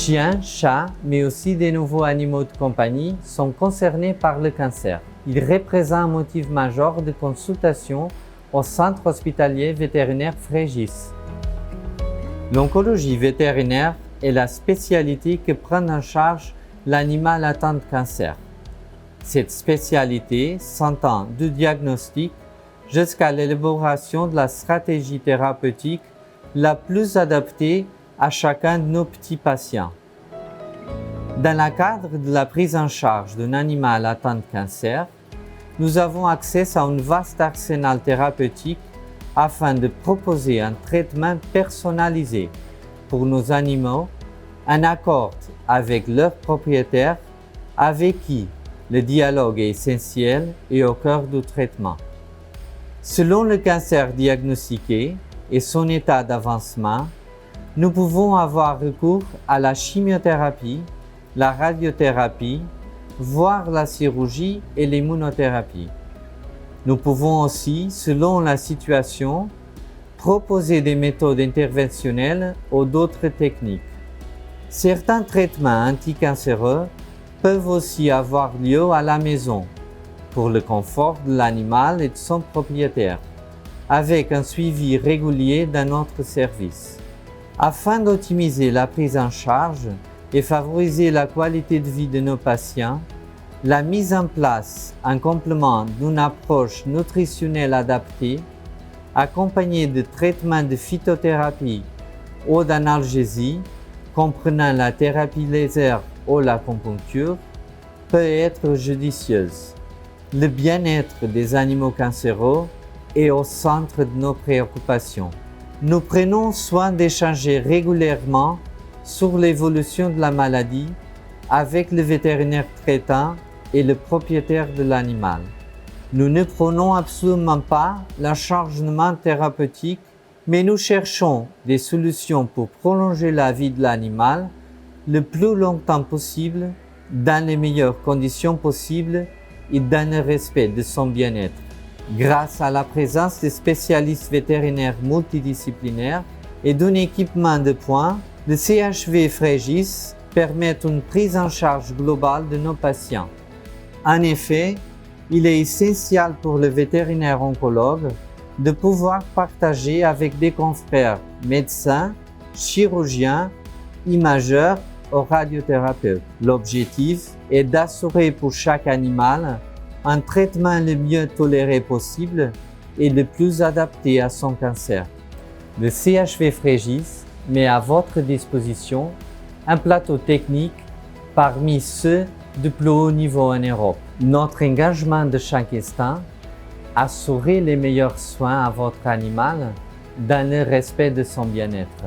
Chiens, chats, mais aussi des nouveaux animaux de compagnie sont concernés par le cancer. Il représente un motif majeur de consultation au centre hospitalier vétérinaire Frégis. L'oncologie vétérinaire est la spécialité qui prend en charge l'animal atteint de cancer. Cette spécialité s'entend du diagnostic jusqu'à l'élaboration de la stratégie thérapeutique la plus adaptée à chacun de nos petits patients. Dans le cadre de la prise en charge d'un animal atteint de cancer, nous avons accès à un vaste arsenal thérapeutique afin de proposer un traitement personnalisé pour nos animaux en accord avec leurs propriétaires avec qui le dialogue est essentiel et au cœur du traitement. Selon le cancer diagnostiqué et son état d'avancement, nous pouvons avoir recours à la chimiothérapie, la radiothérapie, voire la chirurgie et l'immunothérapie. Nous pouvons aussi, selon la situation, proposer des méthodes interventionnelles ou d'autres techniques. Certains traitements anticancéreux peuvent aussi avoir lieu à la maison, pour le confort de l'animal et de son propriétaire, avec un suivi régulier dans notre service. Afin d'optimiser la prise en charge et favoriser la qualité de vie de nos patients, la mise en place en complément d'une approche nutritionnelle adaptée, accompagnée de traitements de phytothérapie ou d'analgésie, comprenant la thérapie laser ou l'acupuncture, peut être judicieuse. Le bien-être des animaux cancéreux est au centre de nos préoccupations. Nous prenons soin d'échanger régulièrement sur l'évolution de la maladie avec le vétérinaire traitant et le propriétaire de l'animal. Nous ne prenons absolument pas l'acharnement thérapeutique, mais nous cherchons des solutions pour prolonger la vie de l'animal le plus longtemps possible, dans les meilleures conditions possibles et dans le respect de son bien-être. Grâce à la présence de spécialistes vétérinaires multidisciplinaires et d'un équipement de pointe, le CHV Frégis permet une prise en charge globale de nos patients. En effet, il est essentiel pour le vétérinaire oncologue de pouvoir partager avec des confrères médecins, chirurgiens, imageurs ou radiothérapeutes. L'objectif est d'assurer pour chaque animal un traitement le mieux toléré possible et le plus adapté à son cancer. Le CHV Frégis met à votre disposition un plateau technique parmi ceux du plus haut niveau en Europe. Notre engagement de chaque instant, assurer les meilleurs soins à votre animal dans le respect de son bien-être.